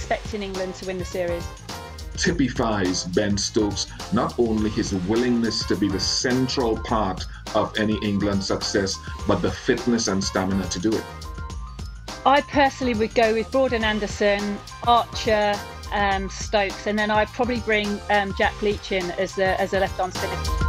expecting England to win the series. Typifies Ben Stokes, not only his willingness to be the central part of any England success, but the fitness and stamina to do it. I personally would go with Broad and Anderson, Archer, Stokes, and then I'd probably bring Jack Leach in as a left-arm spinner.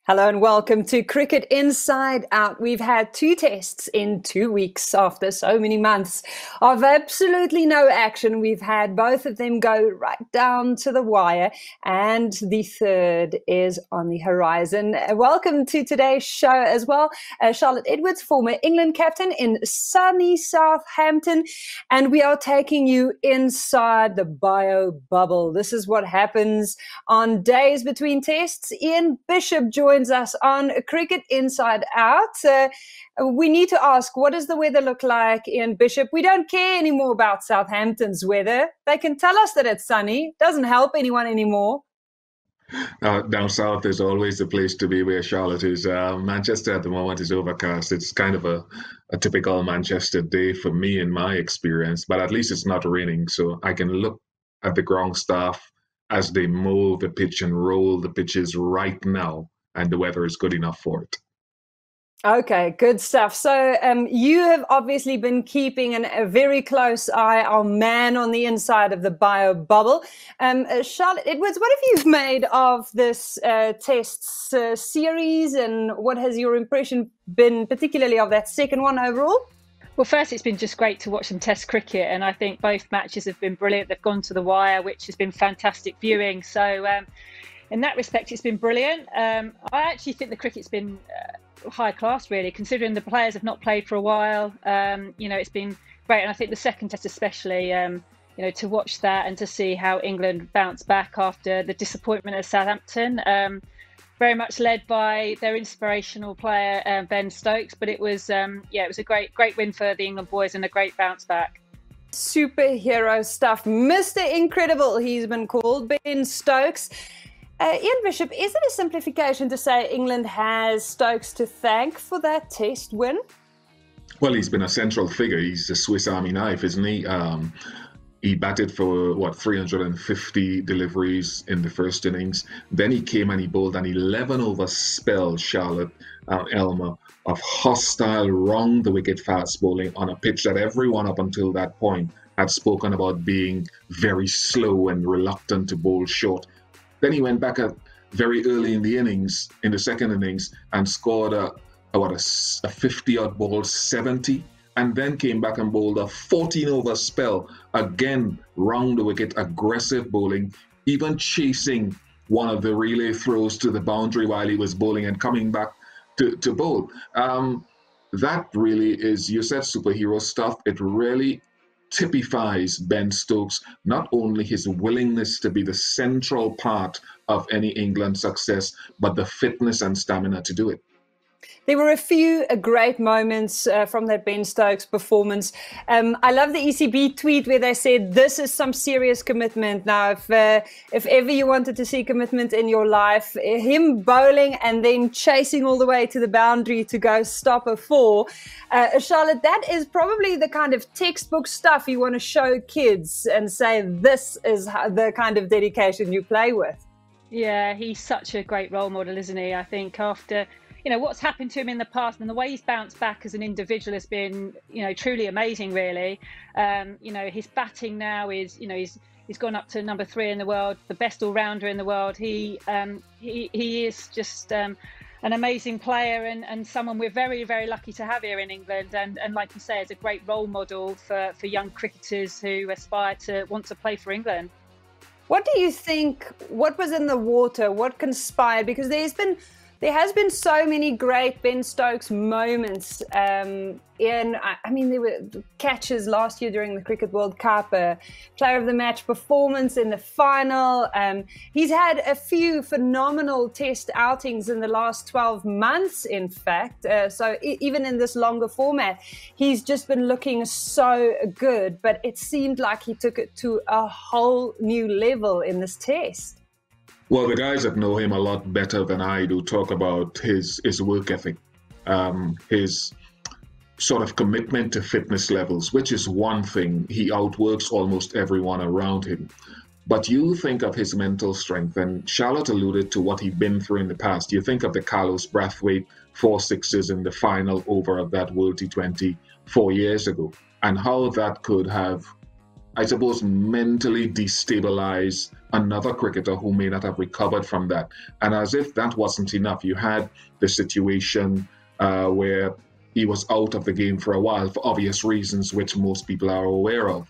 Hello and welcome to Cricket Inside Out. We've had 2 tests in 2 weeks after so many months of absolutely no action. We've had both of them go right down to the wire, and the third is on the horizon. Welcome to today's show as well. Charlotte Edwards, former England captain in sunny Southampton, and we are taking you inside the bio bubble. This is what happens on days between tests. Ian Bishop joins us on Cricket Inside Out. We need to ask, what does the weather look like in Bishop? We don't care anymore about Southampton's weather. They can tell us that it's sunny. Doesn't help anyone anymore. Down south is always the place to be where Charlotte is. Manchester at the moment is overcast. It's kind of a typical Manchester day for me in my experience, but at least it's not raining, so I can look at the ground staff as they mow the pitch and roll the pitches right now, and the weather is good enough for it. Okay, good stuff. So you have obviously been keeping a very close eye on man on the inside of the bio bubble. Charlotte Edwards, what have you made of this tests series, and what has your impression been, particularly of that second one overall? Well, first, it's been just great to watch some Test cricket, and I think both matches have been brilliant. They've gone to the wire, which has been fantastic viewing. So in that respect, it's been brilliant. I actually think the cricket's been high class, really, considering the players have not played for a while. It's been great, and I think the second Test especially, to watch that and to see how England bounced back after the disappointment at Southampton. Very much led by their inspirational player, Ben Stokes, but it was a great win for the England boys and a great bounce back. Superhero stuff. Mr. Incredible, he's been called, Ben Stokes. Ian Bishop, is it a simplification to say England has Stokes to thank for that test win? Well, he's been a central figure. He's the Swiss Army knife, isn't he? He batted for, 350 deliveries in the first innings. Then he came and he bowled an 11-over spell, Charlotte Elmer, of hostile, round-the-wicket fast bowling on a pitch that everyone up until that point had spoken about being very slow and reluctant to bowl short. Then he went back very early in the innings, in the second innings, and scored a 50-odd ball 70, and then came back and bowled a 14-over spell, again round the wicket, aggressive bowling, even chasing one of the relay throws to the boundary while he was bowling and coming back to bowl. That really is, you said superhero stuff. It really typifies Ben Stokes, not only his willingness to be the central part of any England success, but the fitness and stamina to do it. There were a few great moments from that Ben Stokes performance. I love the ECB tweet where they said, this is some serious commitment. Now, if ever you wanted to see commitment in your life, him bowling and then chasing all the way to the boundary to go stop a 4. Charlotte, that is probably the kind of textbook stuff you want to show kids and say, this is the kind of dedication you play with. Yeah, he's such a great role model, isn't he? I think after what's happened to him in the past and the way he's bounced back as an individual has been, truly amazing, really. His batting now is, he's gone up to number 3 in the world, the best all-rounder in the world. He is just an amazing player and someone we're very, very lucky to have here in England. And like you say, is a great role model for young cricketers who aspire to want to play for England. What do you think, what was in the water? What conspired? Because there has been so many great Ben Stokes moments. There were catches last year during the Cricket World Cup, player of the match performance in the final. He's had a few phenomenal test outings in the last 12 months, in fact. So even in this longer format, he's just been looking so good. But it seemed like he took it to a whole new level in this test. Well, the guys that know him a lot better than I do talk about his work ethic, his sort of commitment to fitness levels, which is one thing. He outworks almost everyone around him. But you think of his mental strength, and Charlotte alluded to what he'd been through in the past. You think of the Carlos Brathwaite 4 sixes in the final over of that World T20 4 years ago, and how that could have, I suppose, mentally destabilized another cricketer who may not have recovered from that. And as if that wasn't enough, you had the situation where he was out of the game for a while for obvious reasons, which most people are aware of.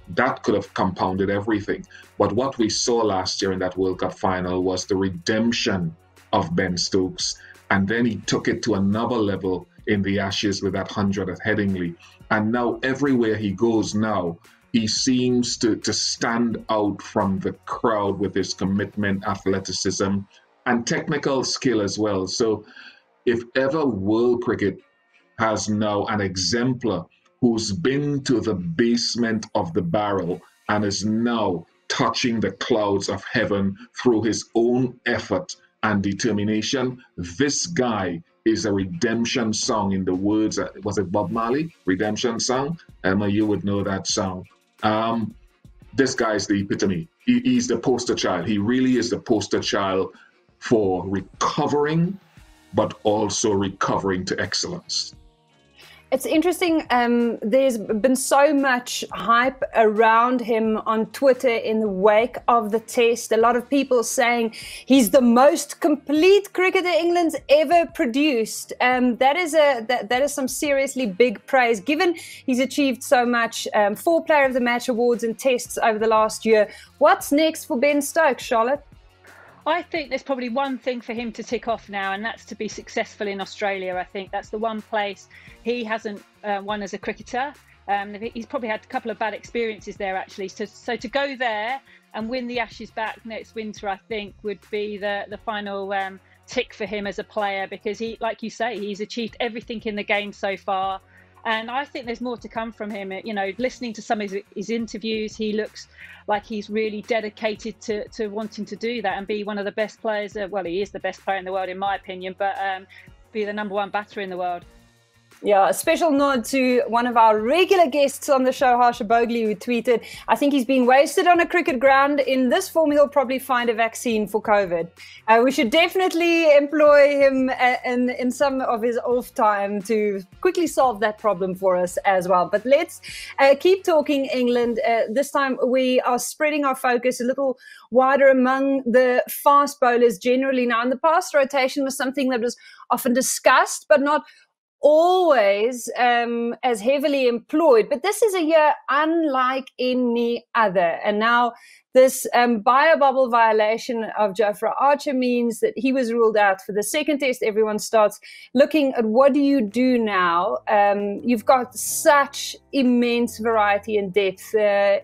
That could have compounded everything. But what we saw last year in that World Cup final was the redemption of Ben Stokes. And then he took it to another level in the Ashes with that 100 at Headingley. And now everywhere he goes now, he seems to stand out from the crowd with his commitment, athleticism, and technical skill as well. So if ever world cricket has now an exemplar who's been to the basement of the barrel and is now touching the clouds of heaven through his own effort and determination, this guy is a redemption song in the words, was it Bob Marley? Redemption song? Emma, you would know that song. This guy is the epitome. He's the poster child. He really is the poster child for recovering, but also recovering to excellence. It's interesting. There's been so much hype around him on Twitter in the wake of the test. A lot of people saying he's the most complete cricketer England's ever produced. That is some seriously big praise, given he's achieved so much. 4 Player of the Match awards and tests over the last year. What's next for Ben Stokes, Charlotte? I think there's probably one thing for him to tick off now, and that's to be successful in Australia. I think that's the one place he hasn't won as a cricketer. He's probably had a couple of bad experiences there, actually. So to go there and win the Ashes back next winter, I think, would be the final tick for him as a player, because he, like you say, he's achieved everything in the game so far. And I think there's more to come from him. You know, listening to some of his interviews, he looks like he's really dedicated to wanting to do that and be one of the best players. Well, he is the best player in the world, in my opinion, but be the #1 batter in the world. Yeah, a special nod to one of our regular guests on the show, Harsha Bhogle, who tweeted, I think he's being wasted on a cricket ground. In this form, he'll probably find a vaccine for COVID. We should definitely employ him in some of his off time to quickly solve that problem for us as well. But let's keep talking England. This time we are spreading our focus a little wider among the fast bowlers generally. Now, in the past, rotation was something that was often discussed, but not always as heavily employed. But this is a year unlike any other. And now this bio-bubble violation of Jofra Archer means that he was ruled out for the second test. Everyone starts looking at what do you do now? You've got such immense variety and depth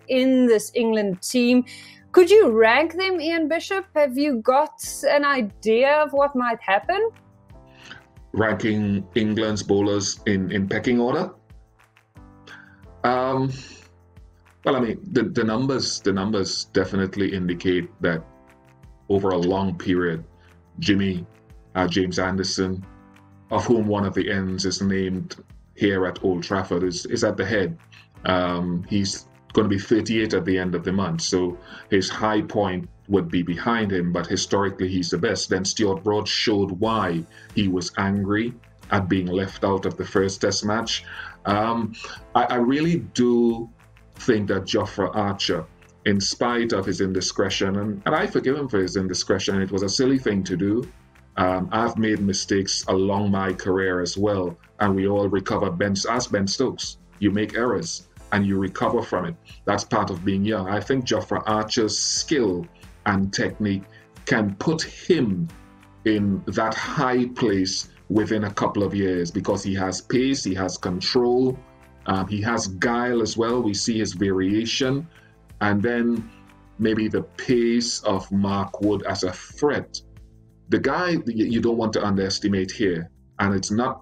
in this England team. Could you rank them, Ian Bishop? Have you got an idea of what might happen? Ranking England's bowlers in pecking order? Well, I mean, the numbers definitely indicate that over a long period, James Anderson, of whom one of the ends is named here at Old Trafford, is at the head. He's going to be 38 at the end of the month, so his high point would be behind him, but historically he's the best. Then Stuart Broad showed why he was angry at being left out of the first test match. I really do think that Jofra Archer, in spite of his indiscretion, and I forgive him for his indiscretion, it was a silly thing to do. I've made mistakes along my career as well, and we all recover. Ask Ben Stokes. You make errors and you recover from it. That's part of being young. I think Jofra Archer's skill and technique can put him in that high place within a couple of years, because he has pace, he has control, he has guile as well. We see his variation, and then maybe the pace of Mark Wood as a threat. The guy you don't want to underestimate here, and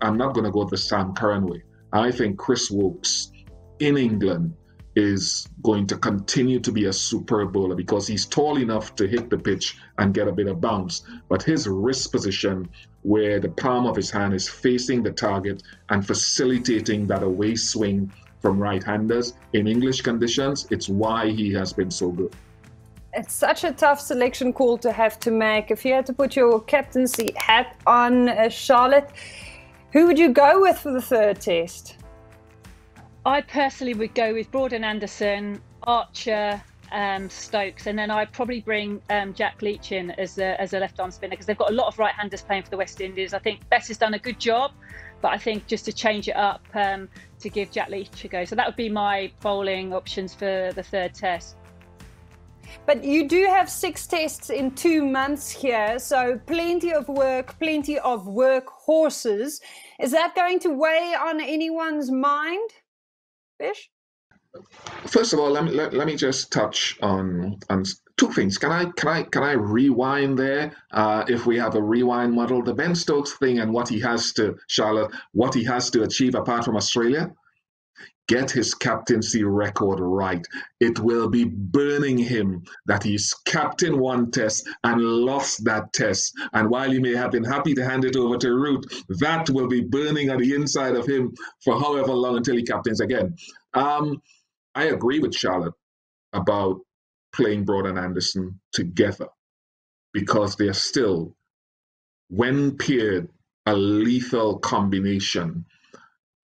I'm not going to go the Sam Curran way. I think Chris Woakes in England is going to continue to be a superb bowler because he's tall enough to hit the pitch and get a bit of bounce. But his wrist position, where the palm of his hand is facing the target and facilitating that away swing from right-handers in English conditions, it's why he has been so good. It's such a tough selection call to have to make. If you had to put your captaincy hat on, Charlotte, who would you go with for the third test? I personally would go with Broad and Anderson, Archer, Stokes, and then I'd probably bring Jack Leach in as a left-arm spinner because they've got a lot of right-handers playing for the West Indies. I think Bess has done a good job, but I think just to change it up to give Jack Leach a go. So that would be my bowling options for the third test. But you do have 6 tests in 2 months here, so plenty of work horses. Is that going to weigh on anyone's mind, Bish? First of all, let me just touch on 2 things. Can I rewind there? If we have a rewind model, the Ben Stokes thing and what he has to, Charlotte, what he has to achieve apart from Australia, get his captaincy record right. It will be burning him that he's captained 1 test and lost that test. And while he may have been happy to hand it over to Root, that will be burning on the inside of him for however long until he captains again. I agree with Charlotte about playing Broad and Anderson together because they're still, when paired, a lethal combination.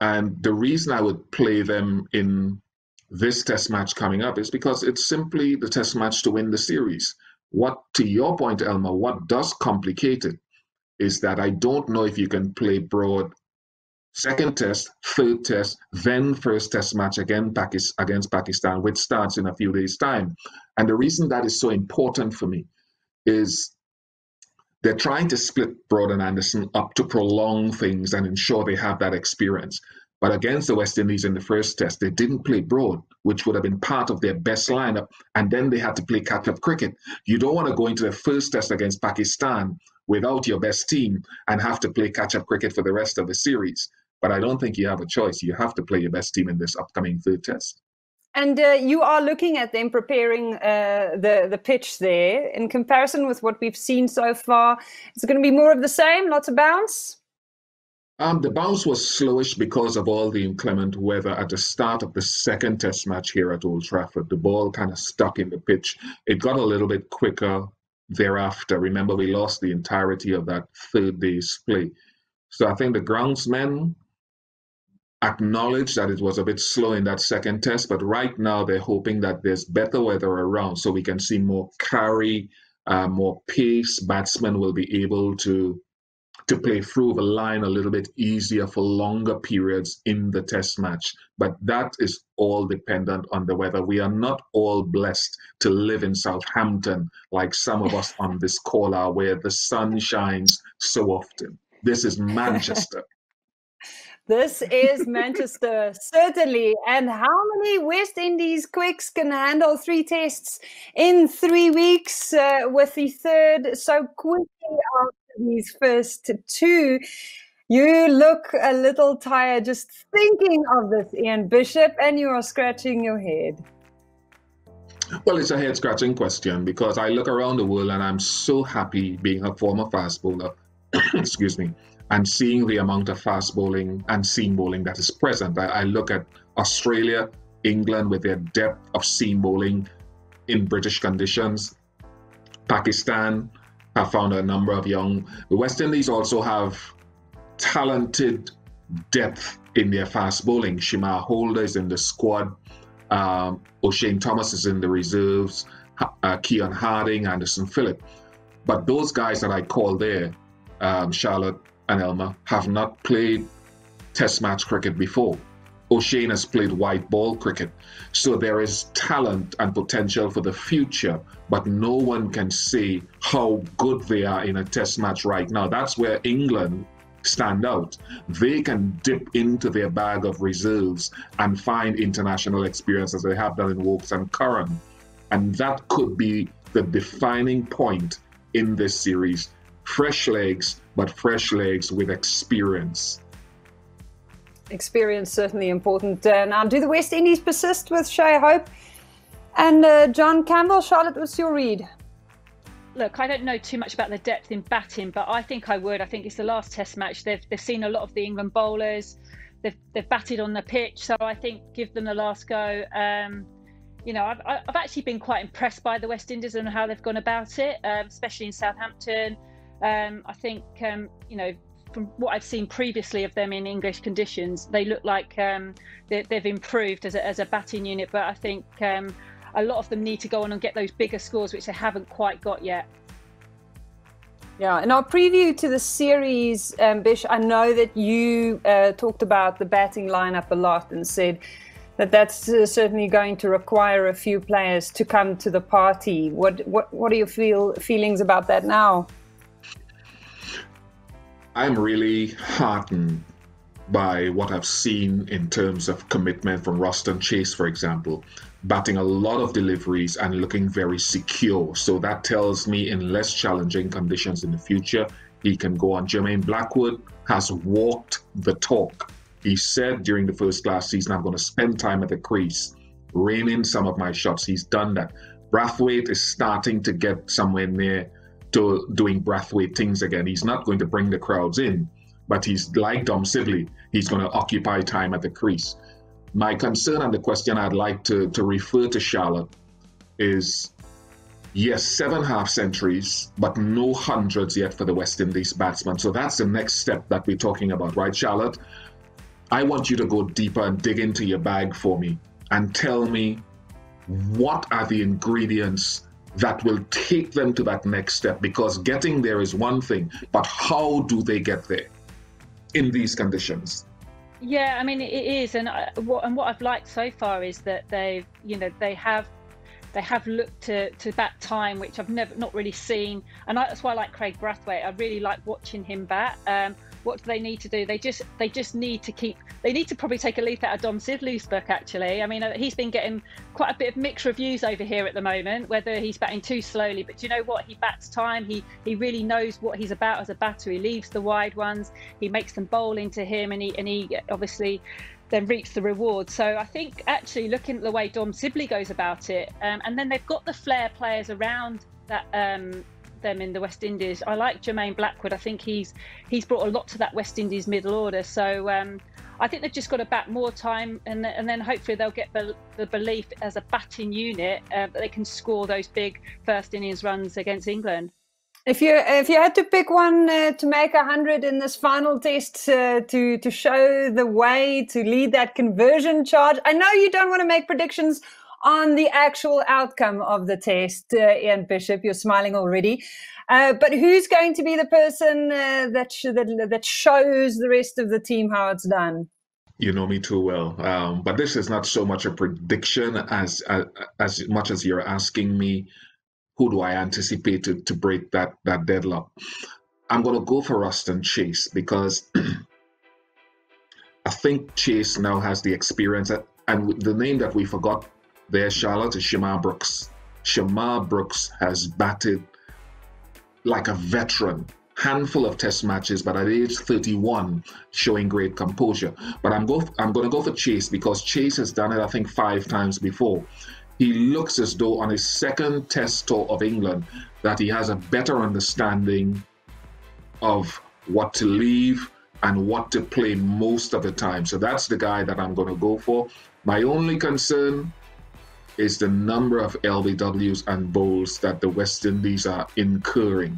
And the reason I would play them in this test match coming up is because it's simply the test match to win the series. What, to your point, Elma, what does complicate it is that I don't know if you can play Broad second test, third test, then first test match again against Pakistan, which starts in a few days' time. And the reason that is so important for me is they're trying to split Broad and Anderson up to prolong things and ensure they have that experience. But against the West Indies in the first test, they didn't play Broad, which would have been part of their best lineup, and then they had to play catch-up cricket. You don't want to go into the first test against Pakistan without your best team and have to play catch-up cricket for the rest of the series. But I don't think you have a choice. You have to play your best team in this upcoming third test. And you are looking at them preparing the pitch there. In comparison with what we've seen so far, is it going to be more of the same, lots of bounce? The bounce was slowish because of all the inclement weather at the start of the second test match here at Old Trafford. The ball kind of stuck in the pitch. It got a little bit quicker thereafter. Remember, we lost the entirety of that third day's play. So I think the groundsmen acknowledge that it was a bit slow in that second test, but right now they're hoping that there's better weather around so we can see more carry, more pace. Batsmen will be able to play through the line a little bit easier for longer periods in the test match. But that is all dependent on the weather. We are not all blessed to live in Southampton like some of us on this call are, where the sun shines so often. This is Manchester. This is Manchester, certainly. And how many West Indies quicks can handle 3 tests in 3 weeks with the third so quickly after these first 2? You look a little tired just thinking of this, Ian Bishop, and you are scratching your head. Well, it's a head-scratching question because I look around the world and I'm so happy being a former fast bowler, excuse me, and seeing the amount of fast bowling and seam bowling that is present. I look at Australia, England with their depth of seam bowling in British conditions. Pakistan have found a number of young. The West Indies also have talented depth in their fast bowling. Shimar Holder is in the squad. O'Shane Thomas is in the reserves. Keon Harding, Anderson Phillip. But those guys that I call there, Charlotte and Elma, have not played test match cricket before. O'Shane has played white ball cricket. So there is talent and potential for the future, but no one can say how good they are in a test match right now. That's where England stand out. They can dip into their bag of reserves and find international experience as they have done in Woakes and Curran. And that could be the defining point in this series. Fresh legs, but fresh legs with experience. experience certainly important. Now, do the West Indies persist with Shai Hope and John Campbell? Charlotte, what's your read? Look, I don't know too much about the depth in batting, but I think I would. I think it's the last Test match. They've seen a lot of the England bowlers. They've batted on the pitch, so I think give them the last go. I've actually been quite impressed by the West Indies and how they've gone about it, especially in Southampton. I think from what I've seen previously of them in English conditions, they look like they've improved as a batting unit. But I think a lot of them need to go on and get those bigger scores, which they haven't quite got yet. Yeah, in our preview to the series, Bish, I know that you talked about the batting lineup a lot and said that that's certainly going to require a few players to come to the party. What are your feelings about that now? I'm really heartened by what I've seen in terms of commitment from Roston Chase, for example, batting a lot of deliveries and looking very secure. So that tells me in less challenging conditions in the future, he can go on. Jermaine Blackwood has walked the talk. He said during the first class season, I'm going to spend time at the crease, rein in some of my shots. He's done that. Brathwaite is starting to get somewhere near to doing Brathwaite things again. He's not going to bring the crowds in, but he's like Dom Sibley. He's going to occupy time at the crease. My concern and the question I'd like to refer to Charlotte is, yes, 7 half centuries, but no hundreds yet for the West Indies batsman. So that's the next step that we're talking about, right, Charlotte? I want you to go deeper and dig into your bag for me and tell me what are the ingredients that will take them to that next step, because getting there is one thing, but how do they get there in these conditions? Yeah, I mean it is, and what I've liked so far is that they have looked to that time, which I've not really seen, and that's why I like Craig Brathwaite. I really like watching him bat. What do they need to do? They just need to probably take a leaf out of Dom Sibley's book, actually. I mean, he's been getting quite a bit of mixed reviews over here at the moment, whether he's batting too slowly. But you know what? He bats time. He really knows what he's about as a batter. He leaves the wide ones. He makes them bowl into him, and he obviously then reaps the reward. So I think actually looking at the way Dom Sibley goes about it, and then they've got the flair players around that them in the West Indies. I like Jermaine Blackwood. I think he's brought a lot to that West Indies middle order. So I think they've just got to bat more time, and then hopefully they'll get the belief as a batting unit that they can score those big first innings runs against England. If you had to pick one to make 100 in this final test to show the way to lead that conversion charge, I know you don't want to make predictions on the actual outcome of the test, Ian Bishop. You're smiling already. But who's going to be the person that shows the rest of the team how it's done? You know me too well. But this is not so much a prediction as much as you're asking me, who do I anticipate to break that deadlock? I'm going to go for Roston Chase, because I think Chase now has the experience. And the name that we forgot there, Charlotte, is Shamar Brooks. Shamar Brooks has batted like a veteran. Handful of test matches, but at age 31, showing great composure. But I'm going to go for Chase, because Chase has done it, I think, 5 times before. He looks as though on his second test tour of England that he has a better understanding of what to leave and what to play most of the time. So that's the guy that I'm going to go for. My only concern is the number of LBWs and bowls that the West Indies are incurring.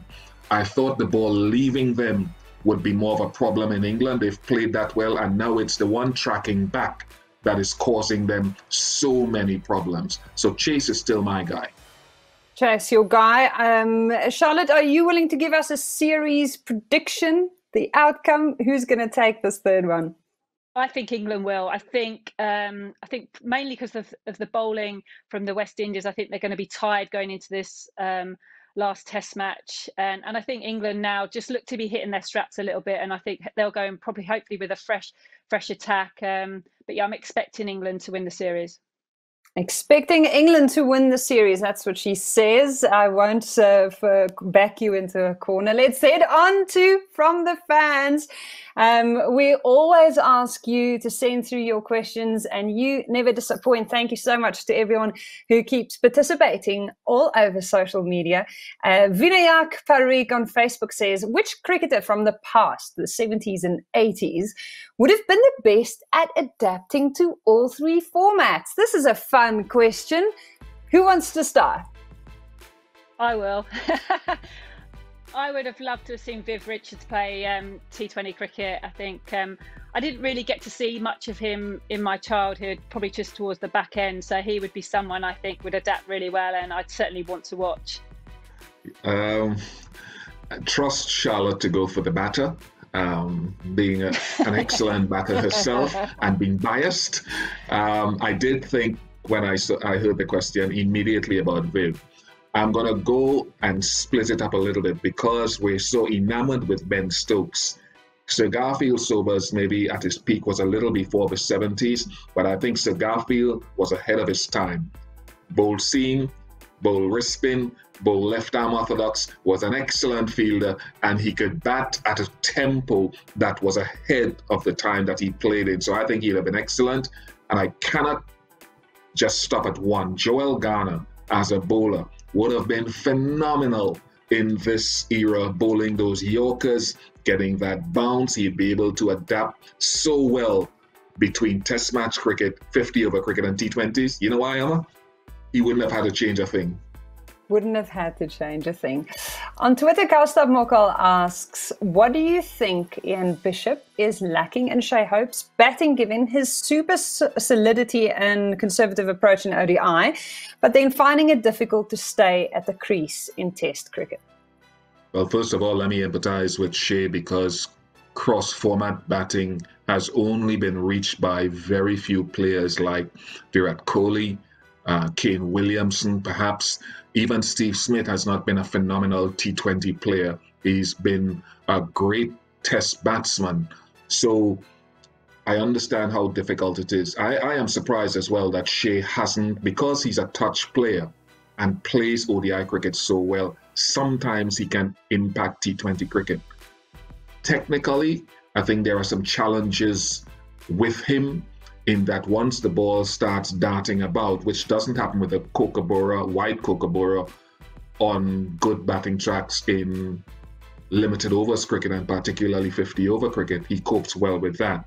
I thought the ball leaving them would be more of a problem in England. They've played that well, and now it's the one tracking back that is causing them so many problems. So Chase is still my guy. Chase, your guy. Charlotte, are you willing to give us a series prediction, the outcome? Who's going to take this third one? I think England will. I think mainly because of the bowling from the West Indies. I think they're going to be tired going into this last Test match, and I think England now just look to be hitting their straps a little bit, and I think they'll go and probably hopefully with a fresh attack. But yeah, I'm expecting England to win the series. Expecting England to win the series. That's what she says. I won't back you into a corner. Let's head on to From the Fans. We always ask you to send through your questions, and you never disappoint. Thank you so much to everyone who keeps participating all over social media. Vinayak Parikh on Facebook says, which cricketer from the past, the 70s and 80s, would have been the best at adapting to all three formats? This is a fun question. Who wants to start? I will. I would have loved to have seen Viv Richards play T20 cricket. I think I didn't really get to see much of him in my childhood, probably just towards the back end. So he would be someone I think would adapt really well, and I'd certainly want to watch. Trust Charlotte to go for the batter. Being an excellent batter herself and being biased. I did think when I heard the question immediately about Viv. I'm going to go and split it up a little bit because we're so enamored with Ben Stokes. Sir Garfield Sobers, maybe at his peak, was a little before the 70s, but I think Sir Garfield was ahead of his time. Bowl seam, bowl wrist spin, bowl left arm orthodox, was an excellent fielder, and he could bat at a tempo that was ahead of the time that he played in. So I think he'd have been excellent, and I cannot just stop at one. Joel Garner as a bowler would have been phenomenal in this era, bowling those Yorkers, getting that bounce. He'd be able to adapt so well between Test match cricket, 50-over cricket, and T20s. You know why, Emma? He wouldn't have had to change a thing. Wouldn't have had to change a thing. On Twitter, Kaustav Mokal asks, what do you think Ian Bishop is lacking in Shai Hope's batting, given his super solidity and conservative approach in ODI, but then finding it difficult to stay at the crease in Test cricket? Well, first of all, let me empathize with Shai because cross-format batting has only been reached by very few players like Virat Kohli, Kane Williamson, perhaps. Even Steve Smith has not been a phenomenal T20 player. He's been a great Test batsman. So I understand how difficult it is. I am surprised as well that Shai hasn't, because he's a touch player and plays ODI cricket so well, sometimes he can impact T20 cricket. Technically, I think there are some challenges with him in that once the ball starts darting about, which doesn't happen with a Kookaburra, wide Kookaburra, on good batting tracks in limited overs cricket and particularly 50-over cricket, he copes well with that.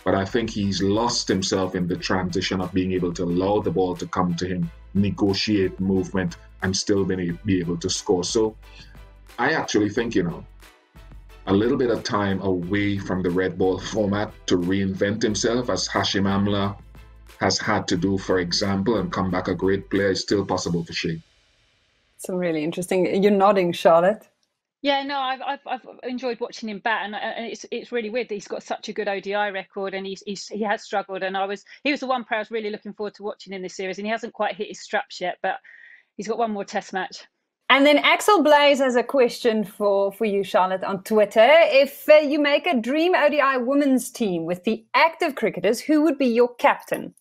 But I think he's lost himself in the transition of being able to allow the ball to come to him, negotiate movement, and still be able to score. So I actually think, a little bit of time away from the red ball format to reinvent himself, as Hashim Amla has had to do, for example, and come back a great player, is still possible for Shai. Some really interesting. You're nodding, Charlotte. Yeah, no, I've enjoyed watching him bat, and it's really weird that he's got such a good ODI record, and he has struggled, and he was the one player I was really looking forward to watching in this series, and he hasn't quite hit his straps yet, but he's got one more Test match. And then Axel Blaze has a question for you, Charlotte, on Twitter. If you make a dream ODI women's team with the active cricketers, who would be your captain?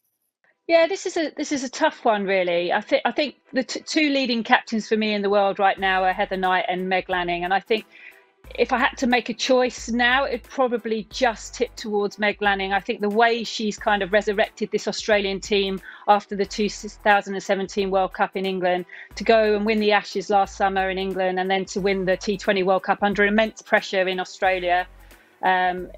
Yeah, this is a tough one, really. I think the two leading captains for me in the world right now are Heather Knight and Meg Lanning, and I think if I had to make a choice now, it'd probably just tip towards Meg Lanning. I think the way she's kind of resurrected this Australian team after the 2017 World Cup in England, to go and win the Ashes last summer in England, and then to win the T20 World Cup under immense pressure in Australia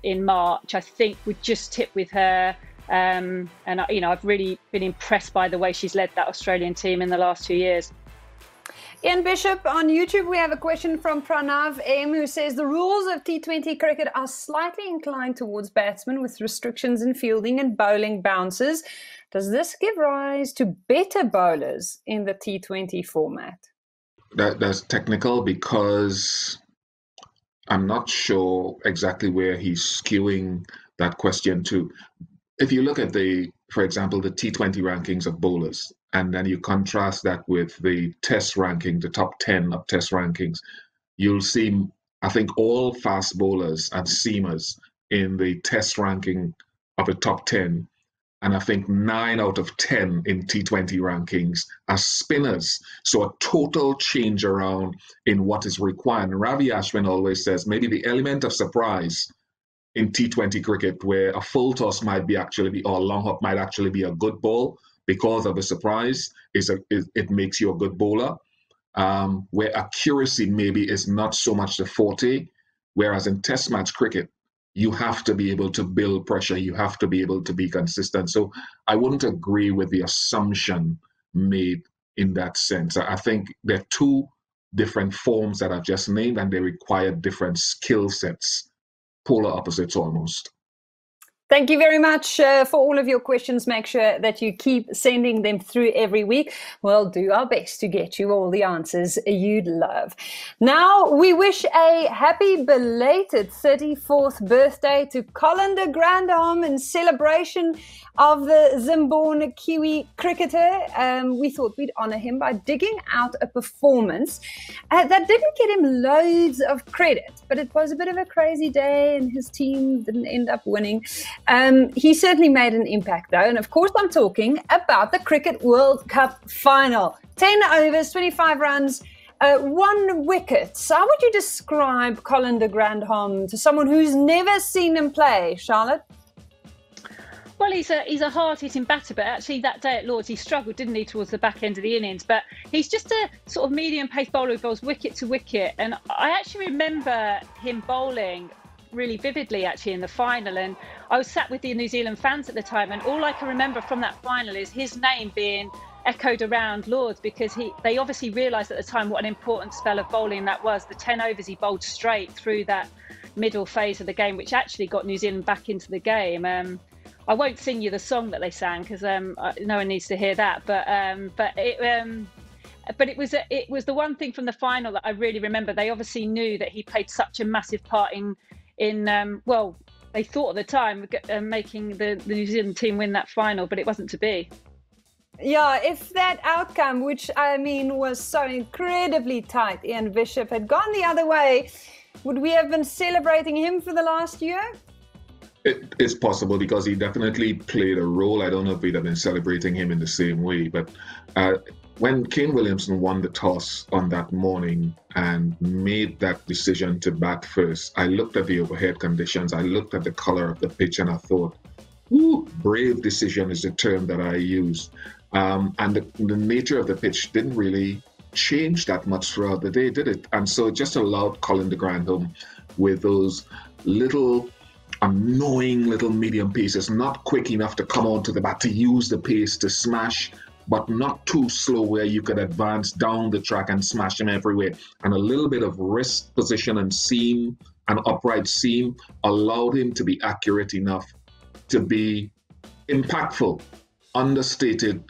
in March, I think would just tip with her. And I've really been impressed by the way she's led that Australian team in the last 2 years. Ian Bishop, on YouTube, we have a question from Pranav M, who says the rules of T20 cricket are slightly inclined towards batsmen with restrictions in fielding and bowling bounces. Does this give rise to better bowlers in the T20 format? That's technical, because I'm not sure exactly where he's skewing that question to. If you look at for example, the T20 rankings of bowlers, and then you contrast that with the Test ranking, the top 10 of Test rankings, you'll see, I think, all fast bowlers and seamers in the Test ranking of the top 10 and I think 9 out of 10 in T20 rankings are spinners. So a total change around in what is required. And Ravi Ashwin always says maybe the element of surprise in T20 cricket, where a full toss might be or a long hop might actually be a good ball because of the surprise, it makes you a good bowler. Where accuracy maybe is not so much the forte, whereas in test match cricket, you have to be able to build pressure. You have to be able to be consistent. So I wouldn't agree with the assumption made in that sense. I think there are two different forms that I've just named, and they require different skill sets, polar opposites almost. Thank you very much for all of your questions. Make sure that you keep sending them through every week. We'll do our best to get you all the answers you'd love. Now, we wish a happy belated 34th birthday to Colin de Grandhomme in celebration of the Zimborne Kiwi cricketer. We thought we'd honour him by digging out a performance that didn't get him loads of credit, but it was a bit of a crazy day and his team didn't end up winning. He certainly made an impact though, and of course I'm talking about the Cricket World Cup final. 10 overs, 25 runs, 1 wicket. So how would you describe Colin de Grandhomme to someone who's never seen him play, Charlotte? Well, he's a hard-hitting batter, but actually that day at Lords he struggled, didn't he, towards the back end of the innings. But he's just a sort of medium-pace bowler who bowls wicket to wicket. And I actually remember him bowling really vividly actually in the final, and I was sat with the New Zealand fans at the time, and all I can remember from that final is his name being echoed around Lords, because they obviously realised at the time what an important spell of bowling that was. The 10 overs he bowled straight through that middle phase of the game, which actually got New Zealand back into the game. I won't sing you the song that they sang because no one needs to hear that, but it was the one thing from the final that I really remember. They obviously knew that he played such a massive part in well, they thought at the time making the New Zealand team win that final, but it wasn't to be. Yeah, if that outcome, which I mean was so incredibly tight, Ian Bishop, had gone the other way, would we have been celebrating him for the last year? It is possible, because he definitely played a role. I don't know if we'd have been celebrating him in the same way, but when Kane Williamson won the toss on that morning and made that decision to bat first, I looked at the overhead conditions, I looked at the color of the pitch, and I thought, ooh, brave decision is the term that I used. And the nature of the pitch didn't really change that much throughout the day, did it? And so it just allowed Colin de Grandhomme with those little annoying little medium paces, not quick enough to come onto the bat, to use the pace to smash, but not too slow where you could advance down the track and smash him everywhere. And a little bit of wrist position and seam, an upright seam, allowed him to be accurate enough to be impactful, understated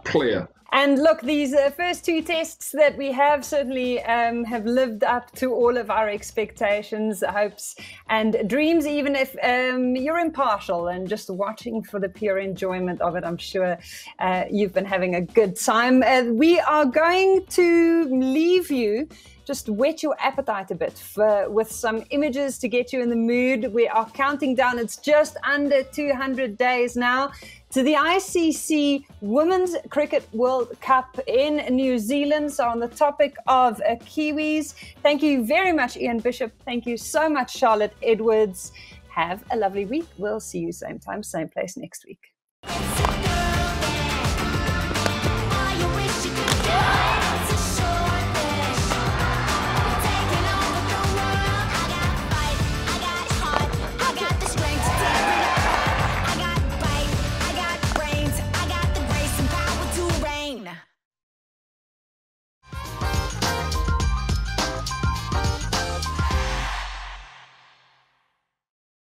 player. And look, these first 2 tests that we have certainly have lived up to all of our expectations, hopes and dreams, even if you're impartial and just watching for the pure enjoyment of it. I'm sure you've been having a good time. We are going to leave you, just whet your appetite a bit with some images to get you in the mood. We are counting down. It's just under 200 days now to the ICC Women's Cricket World Cup in New Zealand. So on the topic of Kiwis, thank you very much, Ian Bishop. Thank you so much, Charlotte Edwards. Have a lovely week. We'll see you same time, same place next week.